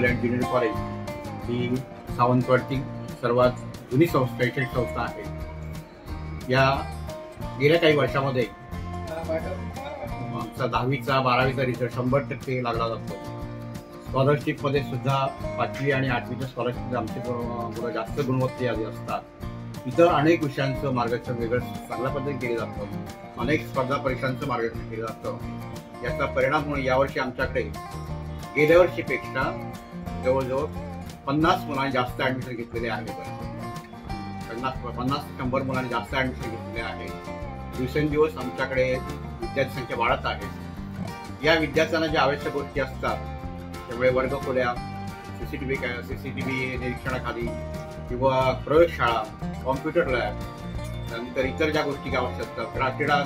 School and junior college ही सावंतवाडची सर्वात जुनी शैक्षणिक संस्था आहे. या गेल्या काही वर्षामध्ये आमचा 10वीचा 12वीचा रिझल्ट 100% लागला जातो. स्कॉलरशिपमध्ये सुद्धा 5वी आणि 8वीच्या स्कॉलरशिपमध्ये आमचे मुलं जास्त गुणवत्तेआधी असतात. इतर अनेक विषयांचं मार्गदर्शन वेगळं चांगल्या पद्धतीने केलं जातं. अनेक स्पर्धा परीक्षांचं मार्गदर्शन केलं जातं. याचा परिणाम म्हणून यावर्षी आमच्याकडे गेल्या वर्षीपेक्षा जवळजवळ 50 मुलांनी जास्त ॲडमिशन घेतलेले आहे. 50-100 मुलांनी जास्त ॲडमिशन घेतलेले आहे. दिवसेंदिवस आमच्याकडे विद्यार्थी संख्या वाढत आहे. या विद्यार्थ्यांना ज्या आवश्यक गोष्टी असतात त्यामुळे वर्गखोल्या, सीसीटीव्ही निरीक्षणाखाली किंवा प्रयोगशाळा, कॉम्प्युटर लॅब, त्यानंतर इतर ज्या गोष्टी आवश्यक असतात, क्रीडा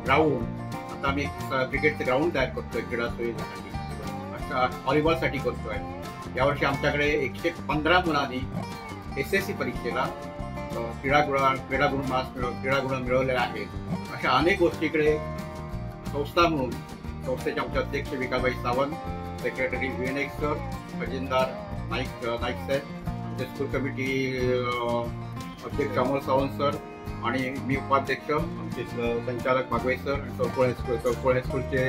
ग्राउंड, आता आम्ही क्रिकेटचं ग्राउंड तयार करतोय क्रीडा सोयीसाठी, अशा व्हॉलीबॉलसाठी करतोय. यावर्षी आमच्याकडे 115 मुलांनी SSC परीक्षेला क्रीडागुण मिळवलेले आहेत. अशा अनेक गोष्टीकडे संस्था म्हणून संस्थेचे आमचे अध्यक्ष Vikabai Sawant, secretary VNX sir, खजिनदार नाईक साहेब, आमचे स्कूल कमिटी अध्यक्ष अमोल सावंत सर आणि मी उपाध्यक्ष, आमचे संचालक बागवे सर, चौकोळ हायस्कूलचे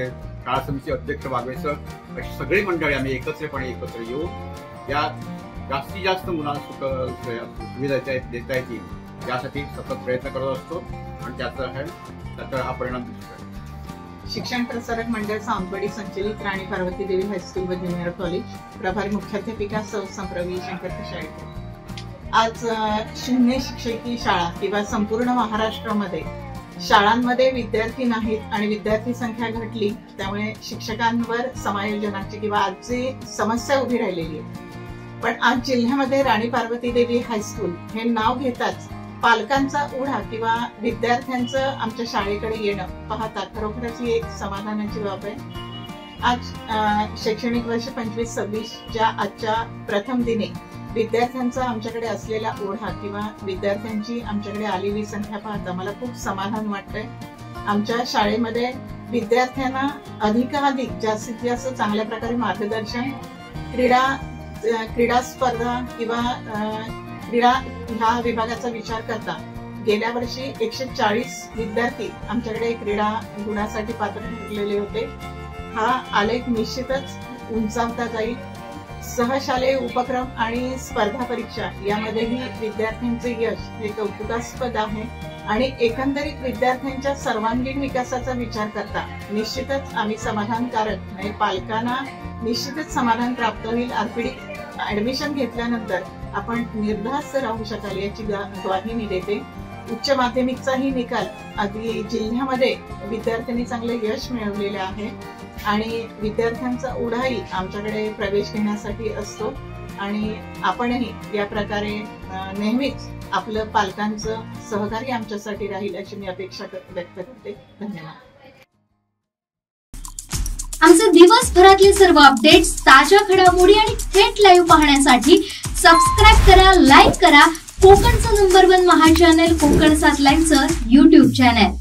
शाळा समिती अध्यक्ष बागवे सर, अशी सगळी मंडळी आम्ही एकत्र येऊन या जास्तीत जास्त मुलांना सुविधा देता येतील यासाठी सतत प्रयत्न करत असतो आणि त्याचा हा परिणाम दिसतो. शिक्षण प्रसारक मंडळ सावंतवाडी संचलित राणी पार्वती देवी हायस्कूल व ज्युनियर कॉलेज, प्रभारी मुख्याध्यापिका सौ संप्रवी शंकर कशाळकर. आज शून्य शिक्षकी शाळा किंवा संपूर्ण महाराष्ट्रामध्ये शाळांमध्ये विद्यार्थी नाहीत आणि विद्यार्थी संख्या घटली, त्यामुळे शिक्षकांवर समायोजनाची किंवा आजची समस्या उभी राहिलेली आहे. पण आज जिल्ह्यामध्ये राणी पार्वती देवी हायस्कूल हे नाव घेताच पालकांचा ओढा किंवा विद्यार्थ्यांचं आमच्या शाळेकडे येणं पाहता खरोखरच ही एक समाधानाची बाब आहे. आज शैक्षणिक वर्ष 25-26च्या आजच्या प्रथम दिनी विद्यार्थ्यांचा आमच्याकडे असलेला ओढा किंवा विद्यार्थ्यांची आमच्याकडे आलेली संख्या पाहता मला खूप समाधान वाटतंय. आमच्या शाळेमध्ये विद्यार्थ्यांना अधिकाधिक जास्तीत जास्त चांगल्या प्रकारे मार्गदर्शन, क्रीडा स्पर्धा किंवा क्रीडा ह्या विभागाचा विचार करता गेल्या वर्षी 140 विद्यार्थी आमच्याकडे क्रीडा गुणासाठी पात्र ठरलेले होते. हा आलेख निश्चितच उंचावता जाईल. सहशालेय उपक्रम आणि स्पर्धा परीक्षा यामध्येही विद्यार्थ्यांचे यश हे कौतुकास्पद आहे आणि एकंदरीत विद्यार्थ्यांच्या सर्वांगीण विकासाचा विचार करता निश्चितच आम्ही समाधानकारक नाही, पालकांना निश्चितच समाधान प्राप्त होईल. RPD ऍडमिशन घेतल्यानंतर आपण निर्धास्त राहू शकाल याची ग्वाही मी देते. उच्च माध्यमिकचाही निकाल आधी जिल्ह्यामध्ये विद्यार्थ्यांनी चांगले यश मिळवलेले आहे आणि विद्यार्थ्यांचा ओढाही आमच्याकडे प्रवेश घेण्यासाठी असतो आणि आपणही या प्रकारे नेहमीच आपलं पालकांचं सहकार्य आमच्यासाठी राहील अशी मी अपेक्षा व्यक्त करते. धन्यवाद. आमचे दिवसभरातले सर्व अपडेट्स, ताज्या घडामोडी आणि थेट लाईव्ह पाहण्यासाठी सबस्क्राईब करा, लाईक करा कोकणचं नंबर 1 महा चॅनल कोकण 7 लाईनचं YouTube चॅनल.